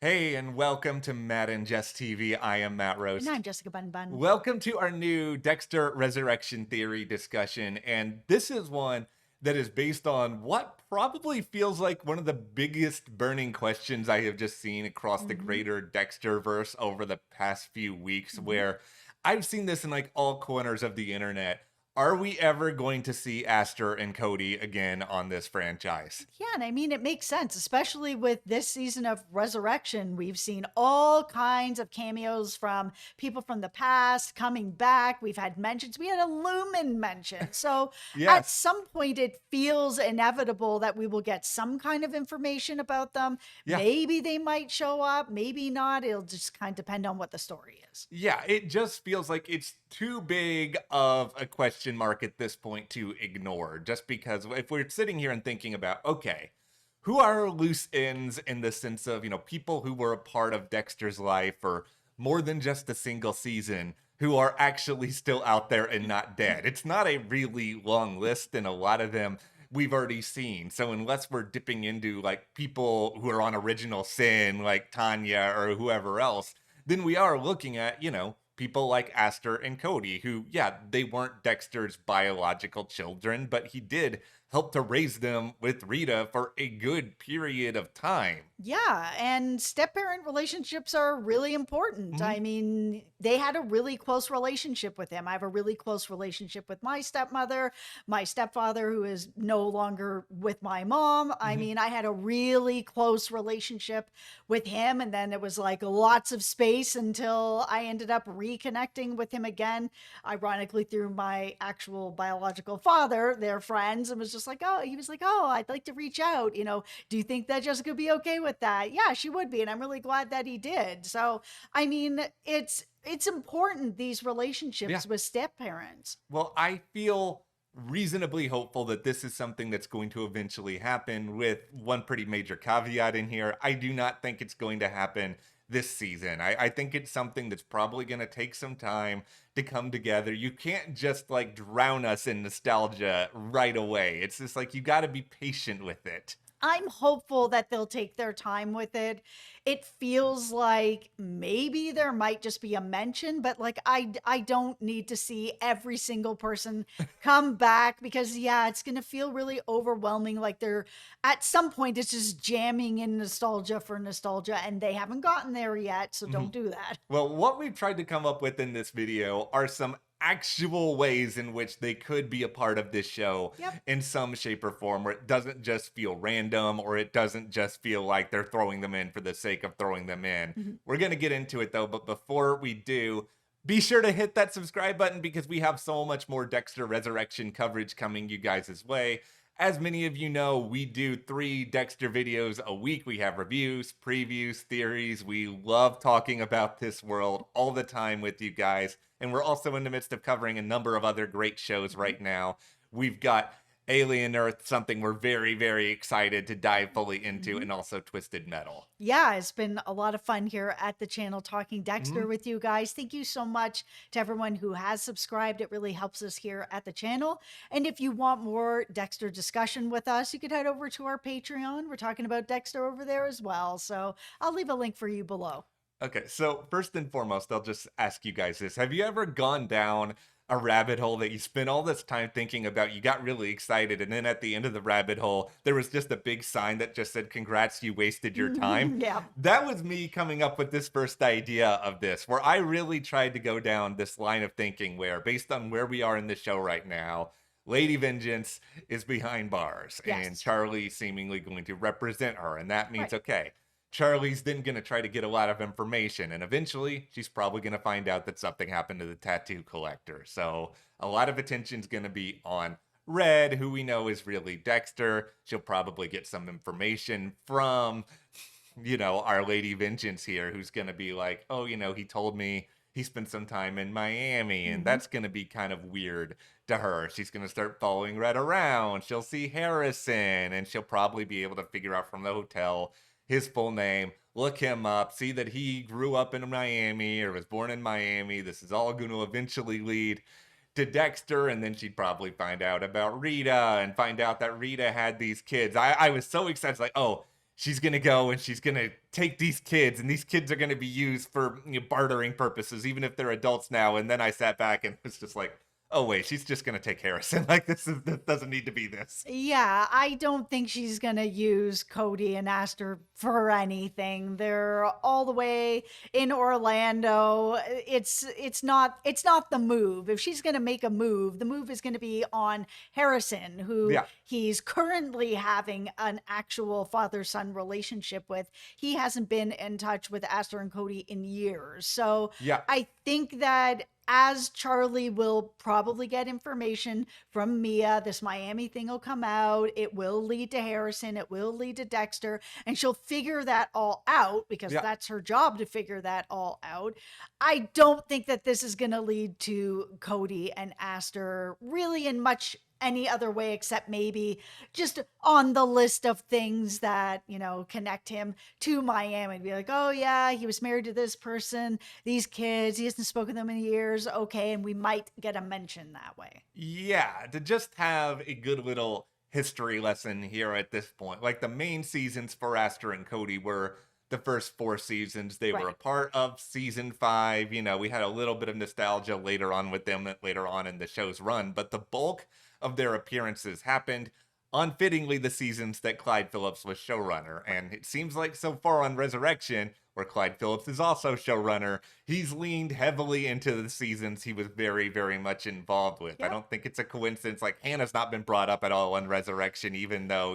Hey, and welcome to Matt and Jess TV. I am Matt And Roast. I'm Jessica Bun Bun. Welcome to our new Dexter Resurrection Theory discussion. And this is one that is based on what probably feels like one of the biggest burning questions I have just seen across the hmm greater Dexter verse over the past few weeks, hmm where I've seen this in like all corners of the internet. Are we ever going to see Astor and Cody again on this franchise? Yeah, and I mean, it makes sense, especially with this season of Resurrection. We've seen all kinds of cameos from people from the past coming back. We've had mentions. We had a Lumen mention. So at Yes. some point, it feels inevitable that we will get some kind of information about them. Yeah. Maybe they might show up, maybe not. It'll just kind of depend on what the story is. Yeah, it just feels like it's too big of a question mark at this point to ignore. Just because if we're sitting here and thinking about, okay, who are loose ends in the sense of, people who were a part of Dexter's life for more than just a single season, who are actually still out there and not dead? It's not a really long list, and a lot of them we've already seen. So unless we're dipping into like people who are on Original Sin, like Tanya or whoever else, then we are looking at, people like Astor and Cody, who, yeah, they weren't Dexter's biological children, but he did help to raise them with Rita for a good period of time. Yeah, and step parent relationships are really important. Mhm. I mean, they had a really close relationship with him. I have a really close relationship with my stepmother, my stepfather, who is no longer with my mom. I Mhm. mean, I had a really close relationship with him. And then it was like lots of space until I ended up reconnecting with him again, ironically, through my actual biological father. They're friends, and was just like, oh, he was like, oh, I'd like to reach out. Do you think that Jessica would be okay with that? Yeah, she would be, and I'm really glad that he did. So, I mean, it's important, these Yeah. relationships with step parents. Well, I feel reasonably hopeful that this is something that's going to eventually happen, with one pretty major caveat in here. I do not think it's going to happen this season. I think it's something that's probably going to take some time to come together. You can't just like drown us in nostalgia right away. It's just like you got to be patient with it. I'm hopeful that they'll take their time with it. It feels like maybe there might just be a mention, but like I don't need to see every single person come back, because yeah, it's going to feel really overwhelming, like they're at some point it's just jamming in nostalgia for nostalgia, and they haven't gotten there yet, so don't Mhm. do that. Well, what we've tried to come up with in this video are some actual ways in which they could be a part of this show Yep. in some shape or form, where it doesn't just feel random, or it doesn't just feel like they're throwing them in for the sake of throwing them in. Mhm. We're going to get into it though, but before we do, be sure to hit that subscribe button, because we have so much more Dexter Resurrection coverage coming you guys' way. As many of you know, we do 3 Dexter videos a week. We have reviews, previews, theories. We love talking about this world all the time with you guys. And we're also in the midst of covering a number of other great shows Mhm. right now. We've got Alien Earth, something we're very, very excited to dive fully into, Mhm. and also Twisted Metal. Yeah, it's been a lot of fun here at the channel talking Mhm. Dexter with you guys. Thank you so much to everyone who has subscribed. It really helps us here at the channel. And if you want more Dexter discussion with us, you could head over to our Patreon. We're talking about Dexter over there as well. So I'll leave a link for you below. Okay, so first and foremost, I'll just ask you guys this. Have you ever gone down a rabbit hole that you spent all this time thinking about? You got really excited, and then at the end of the rabbit hole, there was just a big sign that just said, "Congrats, you wasted your time." Yeah. That was me coming up with this first idea of this, where I really tried to go down this line of thinking where, based on where we are in the show right now, Lady Vengeance is behind bars, and Yes. Charlie seemingly going to represent her. And that means, Right. okay, Charlie's then going to try to get a lot of information, and eventually she's probably going to find out that something happened to the tattoo collector. So a lot of attention's going to be on Red, who we know is really Dexter. She'll probably get some information from, our Lady Vengeance here, who's going to be like, oh, he told me he spent some time in Miami, and hmm that's going to be kind of weird to her. She's going to start following Red around. She'll see Harrison, and she'll probably be able to figure out from the hotel his full name, look him up, see that he grew up in Miami or was born in Miami. This is all going to eventually lead to Dexter, and then she'd probably find out about Rita and find out that Rita had these kids. I was so excited, like, oh, she's gonna go and she's gonna take these kids, and these kids are gonna be used for bartering purposes, even if they're adults now. And then I sat back and was just like, oh wait, she's just gonna take Harrison. Like this doesn't need to be this. Yeah, I don't think she's gonna use Cody and Astor for anything. They're all the way in Orlando. It's not the move. If she's gonna make a move, the move is gonna be on Harrison, who Yeah, he's currently having an actual father-son relationship with. He hasn't been in touch with Astor and Cody in years. So yeah, I think that as Charlie will probably get information from Mia, this Miami thing will come out. It will lead to Harrison. It will lead to Dexter. And she'll figure that all out because yeah. that's her job to figure that all out. I don't think that this is going to lead to Cody and Astor really in much any other way except maybe just on the list of things that, connect him to Miami and be like, oh, yeah, he was married to this person, these kids, he hasn't spoken to them in years. Okay. And we might get a mention that way. Yeah, to just have a good little history lesson here at this point. Like the main seasons for Astor and Cody were the first 4 seasons. They were Right. a part of season 5. We had a little bit of nostalgia later on with them later on in the show's run, but the bulk of their appearances happened unfittingly the seasons that Clyde Phillips was showrunner. And it seems like so far on Resurrection, where Clyde Phillips is also showrunner, he's leaned heavily into the seasons he was very, very much involved with. I Yep. don't think it's a coincidence. Like, Hannah's not been brought up at all on Resurrection, even though,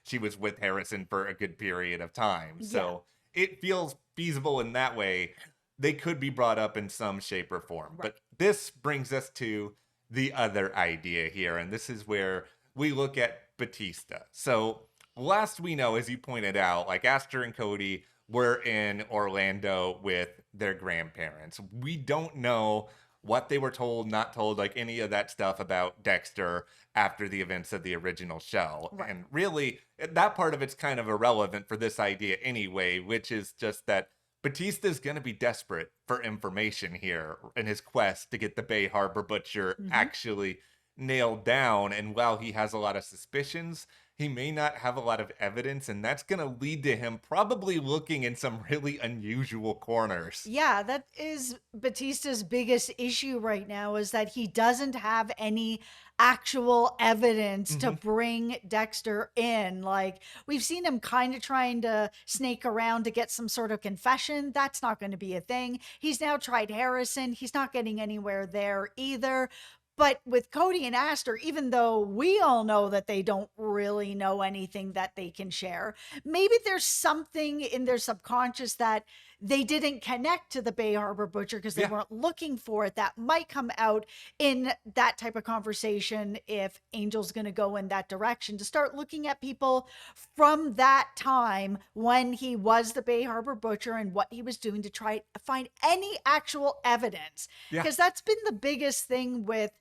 she was with Harrison for a good period of time. Yeah. So it feels feasible in that way. They could be brought up in some shape or form. Right. But this brings us to the other idea here. And this is where we look at Batista. So last we know, as you pointed out, like Astor and Cody were in Orlando with their grandparents. We don't know what they were told, not told, like any of that stuff about Dexter after the events of the original show. Right. And really, that part of it's kind of irrelevant for this idea anyway, which is just that Batista's going to be desperate for information here in his quest to get the Bay Harbor Butcher Hmm. actually nailed down. And while he has a lot of suspicions, he may not have a lot of evidence, and that's going to lead to him probably looking in some really unusual corners. Yeah, that is Batista's biggest issue right now is that he doesn't have any actual evidence to Hmm. bring Dexter in. Like, we've seen him kind of trying to snake around to get some sort of confession. That's not going to be a thing. He's now tried Harrison. He's not getting anywhere there either. But with Cody and Astor, even though we all know that they don't really know anything that they can share, maybe there's something in their subconscious that they didn't connect to the Bay Harbor Butcher because they Yeah. weren't looking for it. That might come out in that type of conversation if Angel's going to go in that direction to start looking at people from that time when he was the Bay Harbor Butcher and what he was doing to try to find any actual evidence. Yeah. Because that's been the biggest thing with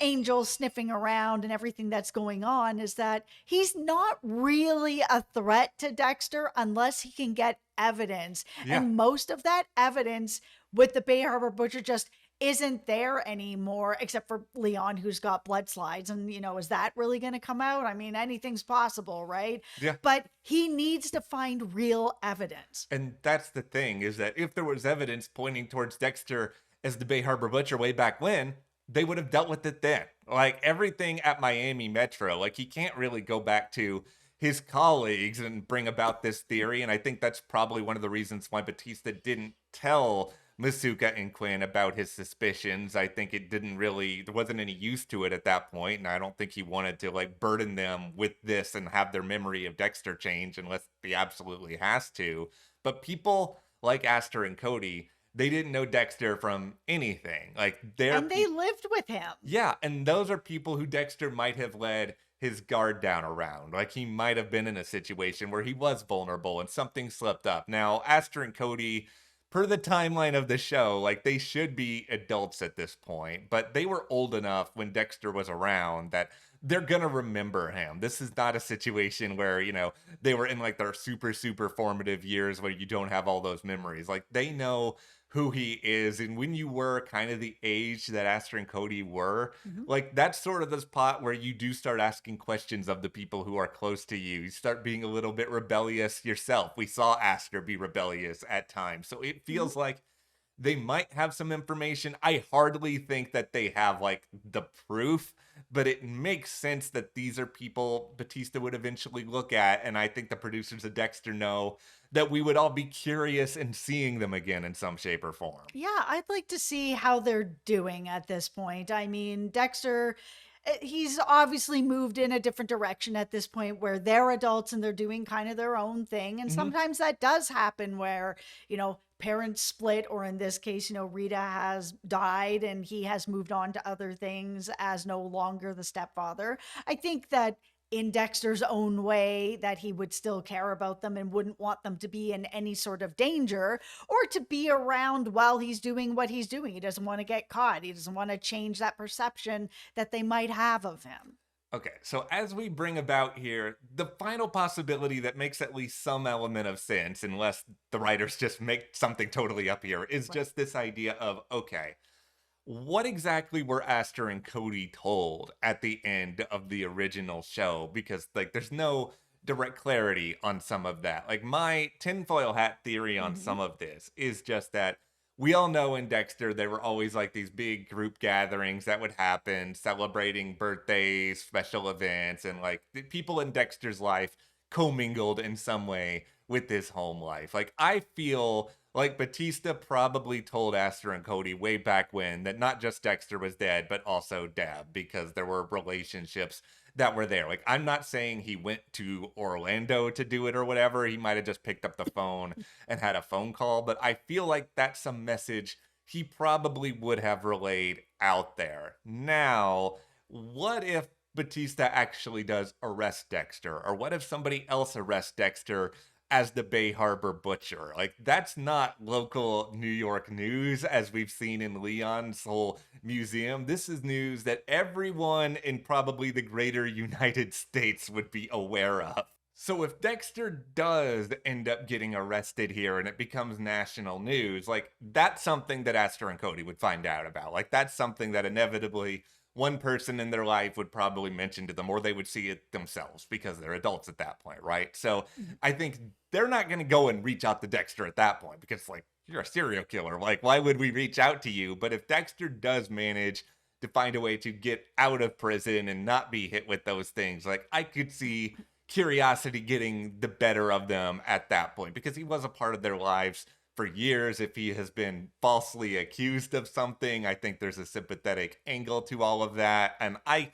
Angel sniffing around and everything that's going on is that he's not really a threat to Dexter unless he can get evidence. Yeah. And most of that evidence with the Bay Harbor Butcher just isn't there anymore, except for Leon, who's got blood slides. And, is that really going to come out? I mean, anything's possible, right? Yeah. But he needs to find real evidence. And that's the thing, is that if there was evidence pointing towards Dexter as the Bay Harbor Butcher way back when, they would have dealt with it then. Like everything at Miami Metro, like he can't really go back to his colleagues and bring about this theory. And I think that's probably one of the reasons why Batista didn't tell Masuka and Quinn about his suspicions. I think there wasn't any use to it at that point, and I don't think he wanted to like burden them with this and have their memory of Dexter change unless he absolutely has to. But people like Astor and Cody, they didn't know Dexter from anything. Like And they lived with him. yeah, and those are people who Dexter might have led his guard down around. Like he might have been in a situation where he was vulnerable and something slipped up. Now, Astor and Cody, per the timeline of the show, like they should be adults at this point, but they were old enough when Dexter was around that they're gonna remember him. This is not a situation where, they were in like their super, super formative years where you don't have all those memories. Like they know who he is. And when you were kind of the age that Astor and Cody were, Mhm. like that's sort of the spot where you do start asking questions of the people who are close to you. You start being a little bit rebellious yourself. We saw Astor be rebellious at times. So it Mhm. feels like they might have some information. I hardly think that they have like the proof, but it makes sense that these are people Batista would eventually look at. And I think the producers of Dexter know that we would all be curious in seeing them again in some shape or form. Yeah, I'd like to see how they're doing at this point. I mean, Dexter, he's obviously moved in a different direction at this point where they're adults and they're doing kind of their own thing. And Mhm. sometimes that does happen where, parents split, or in this case, Rita has died and he has moved on to other things as no longer the stepfather. I think that in Dexter's own way that he would still care about them and wouldn't want them to be in any sort of danger or to be around while he's doing what he's doing. He doesn't want to get caught. He doesn't want to change that perception that they might have of him. Okay, so as we bring about here, the final possibility that makes at least some element of sense, unless the writers just make something totally up here, is Right. just this idea of okay, what exactly were Astor and Cody told at the end of the original show? Because like there's no direct clarity on some of that. Like my tinfoil hat theory on Mm-hmm. some of this is just that we all know in Dexter there were always like these big group gatherings that would happen celebrating birthdays, special events, and like the people in Dexter's life commingled in some way with his home life. Like I feel like Batista probably told Astor and Cody way back when that not just Dexter was dead, but also Deb, because there were relationships that were there. Like, I'm not saying he went to Orlando to do it or whatever. He might have just picked up the phone and had a phone call, but I feel like that's a message he probably would have relayed out there. Now, what if Batista actually does arrest Dexter? Or what if somebody else arrests Dexter as the Bay Harbor Butcher? Like, that's not local New York news as we've seen in Leon's whole museum. This is news that everyone in probably the greater United States would be aware of. So if Dexter does end up getting arrested here and it becomes national news, like that's something that Astor and Cody would find out about. Like that's something that inevitably one person in their life would probably mention to them or they would see it themselves because they're adults at that point, right? So I think they're not going to go and reach out to Dexter at that point because like you're a serial killer. Like why would we reach out to you? But if Dexter does manage to find a way to get out of prison and not be hit with those things, like I could see curiosity getting the better of them at that point because he was a part of their lives for years. If he has been falsely accused of something, I think there's a sympathetic angle to all of that. And I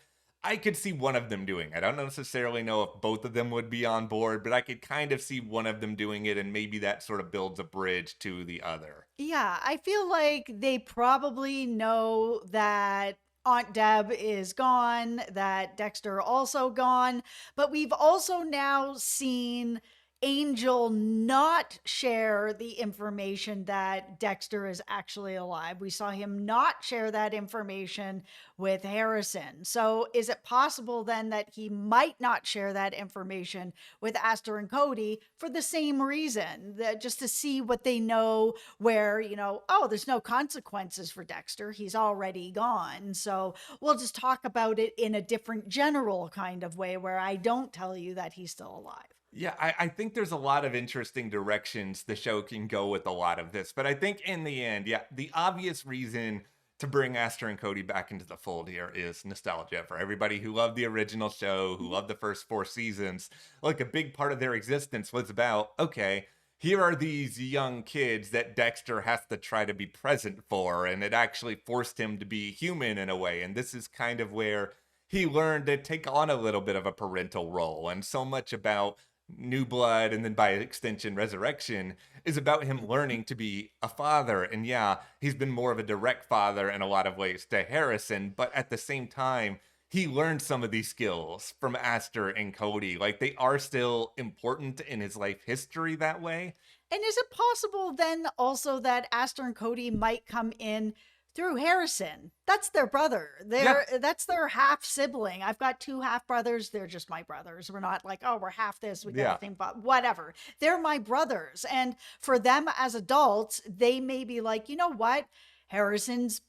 could see one of them doing it. I don't necessarily know if both of them would be on board, but I could kind of see one of them doing it, and maybe that sort of builds a bridge to the other. Yeah, I feel like they probably know that Aunt Deb is gone, that Dexter also gone, but we've also now seen Angel not share the information that Dexter is actually alive. We saw him not share that information with Harrison. So is it possible then that he might not share that information with Astor and Cody for the same reason, that just to see what they know where, oh, there's no consequences for Dexter. He's already gone. So we'll just talk about it in a different general kind of way where I don't tell you that he's still alive. Yeah, I think there's a lot of interesting directions the show can go with a lot of this. But I think in the end, yeah, the obvious reason to bring Astor and Cody back into the fold here is nostalgia for everybody who loved the original show, who Mhm. loved the first four seasons. Like a big part of their existence was about, okay, here are these young kids that Dexter has to try to be present for, and it actually forced him to be human in a way. And this is kind of where he learned to take on a little bit of a parental role. And so much about New Blood and then by extension Resurrection is about him learning to be a father. And yeah, he's been more of a direct father in a lot of ways to Harrison, but at the same time, he learned some of these skills from Astor and Cody. Like they are still important in his life history that way. And is it possible then also that Astor and Cody might come in through Harrison. That's their brother. Yeah, That's their half sibling. I've got two half brothers. They're just my brothers. We're not like, oh, we're half this. We got yeah. the same, but whatever. They're my brothers. And for them as adults, they may be like, you know what? Harrison's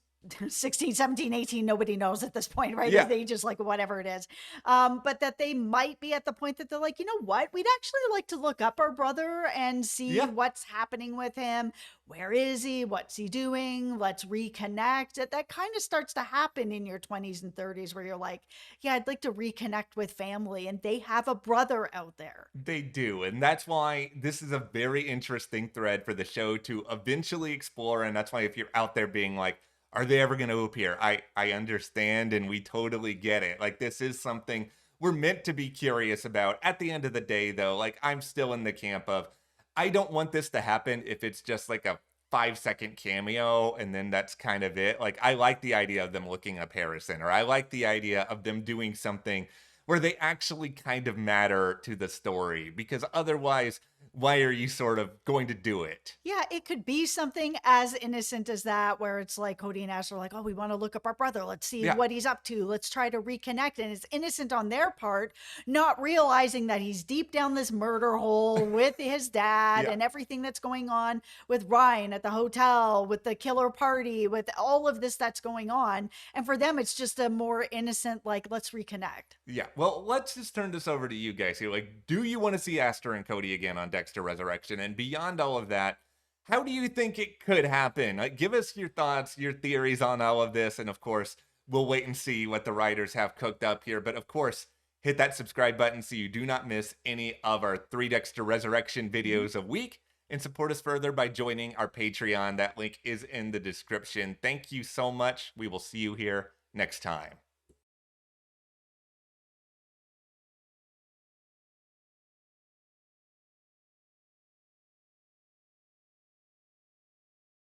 16, 17, 18, nobody knows at this point, right? Yeah. They just like whatever it is. But that they might be at the point that they're like, you know what? We'd actually like to look up our brother and see Yeah. what's happening with him. Where is he? What's he doing? Let's reconnect. That kind of starts to happen in your 20s and 30s where you're like, yeah, I'd like to reconnect with family. And they have a brother out there. They do. And that's why this is a very interesting thread for the show to eventually explore. And that's why if you're out there being like, are they ever going to appear? I understand and we totally get it. Like, this is something we're meant to be curious about. At the end of the day, though, like, I'm still in the camp of, I don't want this to happen if it's just like a 5-second cameo and then that's kind of it. Like, I like the idea of them looking up Harrison, or I like the idea of them doing something where they actually kind of matter to the story, because otherwise, why are you sort of going to do it? Yeah, it could be something as innocent as that, where it's like Cody and Ash are like, oh, we want to look up our brother. Let's see Yeah. what he's up to. Let's try to reconnect. And it's innocent on their part, not realizing that he's deep down this murder hole with his dad Yeah. and everything that's going on with Ryan at the hotel, with the killer party, with all of this that's going on. And for them, it's just a more innocent, like, let's reconnect. Yeah. Well, let's just turn this over to you guys here. Like, do you want to see Astor and Cody again on Dexter Resurrection? And beyond all of that, how do you think it could happen? Give us your thoughts, your theories on all of this. And of course, we'll wait and see what the writers have cooked up here. But of course, hit that subscribe button so you do not miss any of our 3 Dexter Resurrection videos a week. And support us further by joining our Patreon. That link is in the description. Thank you so much. We will see you here next time.